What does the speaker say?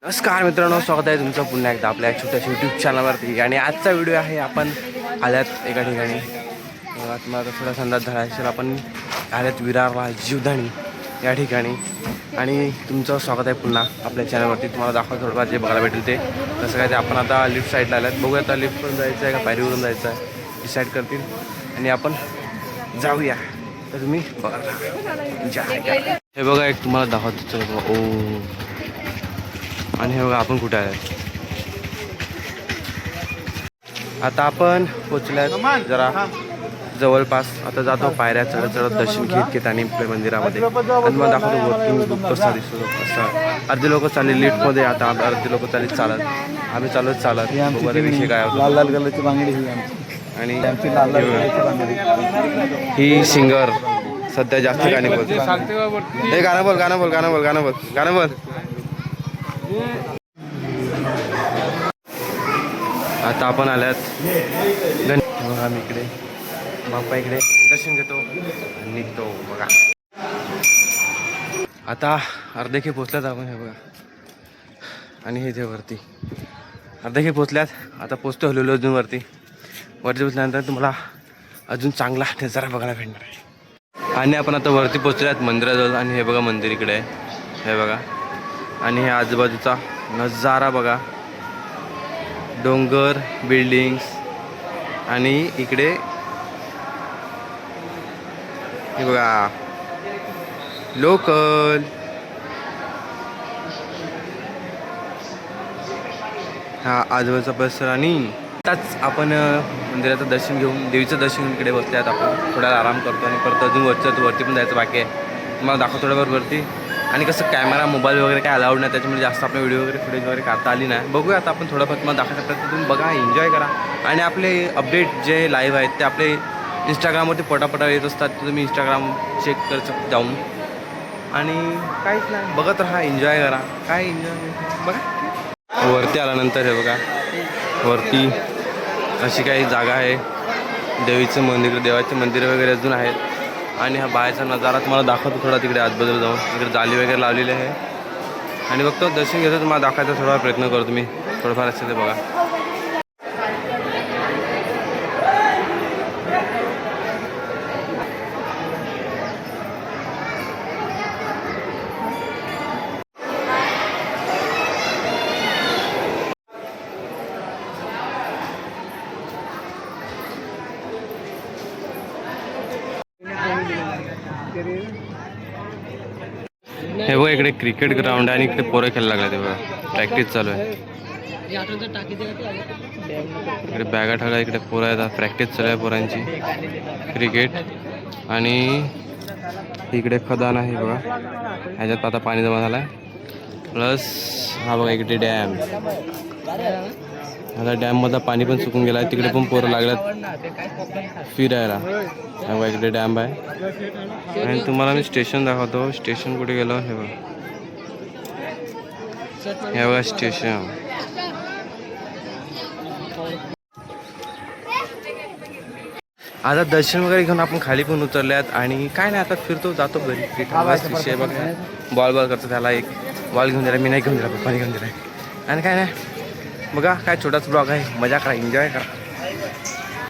नमस्कार मित्रांनो, स्वागत आहे तुमचं पुन्हा एकदा आपल्या छोट्याशा यूट्यूब चॅनलवरती. आणि आजचा व्हिडिओ आहे, आपण आल्यात एका ठिकाणी. तुम्हाला थोडा संदाज झाला असेल, आपण आल्यात विरारला जीवदानी या ठिकाणी. आणि तुमचं स्वागत आहे पुन्हा आपल्या चॅनलवरती. तुम्हाला दाखवतो थोडंफार जे बघायला भेटेल ते कसं काय. ते आपण आता लिफ्ट साईडला आल्यात, बघूया आता लिफ्टवरून जायचं आहे का पायरीवरून जायचं आहे, डिसाईड करतील आणि आपण जाऊया. तर तुम्ही बघा, हे बघा एक तुम्हाला दाखवतो. चलो ओ, आणि हे बघा आपण कुठे आहे. आता आपण पोचल्यात जरा जवळपास. आता जातो पायऱ्या चढत चढत दर्शन घेत आणि मंदिरामध्ये. आणि मग दाखवतो वरतून कसा दिसतो कसं. अर्धे लोक चालले लिफ्टमध्ये, आता अर्धे लोक चालत चालत. आम्ही चालत विषय काय होतो. लाल लाल कलरची बांगडी ही आणि लाल लाल कलरची बांगडी. ही सिंगर सध्या जास्त गाणी बोलते. हे गाणं बोल. आता आपण आल्यात आम्ही इकडे बाप्पा इकडे दर्शन घेतो आणि निघतो. बघा आता अर्धेखे पोचल्यात आपण. हे बघा, आणि हे जे वरती अर्धेखे पोचल्यात. आता पोचतो हलवलो अजून वरती पोचल्यानंतर तुम्हाला अजून चांगला नजारा बघायला भेटणार आहे. आणि आपण आता वरती पोचल्यात मंदिराजवळ. आणि हे बघा मंदिर इकडे आहे, हे बघा. आणि हे आजूबाजूचा नजारा बघा, डोंगर, बिल्डिंग्स. आणि इकडे हे बघा लोकल. हा आजूबाजूचा परिसर. आणि आताच आपण मंदिराचं दर्शन घेऊन देवीचं दर्शन इकडे बसल्यात. आपण थोडा आराम करतो आणि परत अजून वरती पण जायचं बाकी आहे. तुम्हाला दाखवतो थोड्यावर वरती. आणि कसं कॅमेरा मोबाईल वगैरे काय अलाउड नाही, त्याच्यामुळे जास्त आपल्या व्हिडिओ वगैरे फुटेज वगैरे काढता आली नाही. बघूया आता आपण थोडंफार तुम्हाला दाखवू शकता. तुम्ही बघा, एन्जॉय करा. आणि आपले अपडेट जे लाईव्ह आहेत ते आपले इंस्टाग्रामवरती पटापटा येत असतात. तुम्ही इंस्टाग्राम चेक करू शकता जाऊन. आणि काहीच नाही, बघत राहा, एन्जॉय करा. काय एन्जॉय बघा. वरती आल्यानंतर हे बघा, वरती अशी काही जागा आहे. देवीचं मंदिर, देवाचे मंदिर वगैरे अजून आहेत. आणि हा बाहेरचा नजारा तुम्हाला दाखवतो थोडा. तिकडे आजूबाजूला जाऊन तिकडे जाली वगैरे लावलेली आहे. आणि बघतो दर्शन घेतो, तुम्हाला दाखवायचा थोडा प्रयत्न करतो मी. थोडंफार असते ते बघा. हे बघा, इकडे क्रिकेट ग्राउंड आहे आणि इकडे पोरं खेळायला लागले. ते बघा, प्रॅक्टिस चालू आहे. इकडे बॅगा ठेवल्या, इकडे पोरं आहेत, प्रॅक्टिस चालू आहे पोरांची क्रिकेट. आणि इकडे खदान आहे बघा, ह्याच्यात आता पाणी जमा झालं आहे. प्लस हा बघा इकडे डॅम. आता डॅममधलं पाणी पण सुकून गेलं आहे. तिकडे पण पोरं लागल्यात फिरायला. हा बघा इकडे डॅम आहे. आणि तुम्हाला मी स्टेशन दाखवतो. स्टेशन कुठे गेलं हे बघा, हे बघा स्टेशन. आता दर्शन वगैरे घेऊन आपण खाली पण उतरल्यात. आणि काय नाही, आता फिरतो जातो घरी. विषय बघा, बॉल करतो. त्याला एक बॉल घेऊन दिला, मी नाही घेऊन दिला, पप्पाने घेऊन दिला. आणि काय नाही बघा, काय छोटाच ब्लॉग आहे. मजा करा, एन्जॉय करा.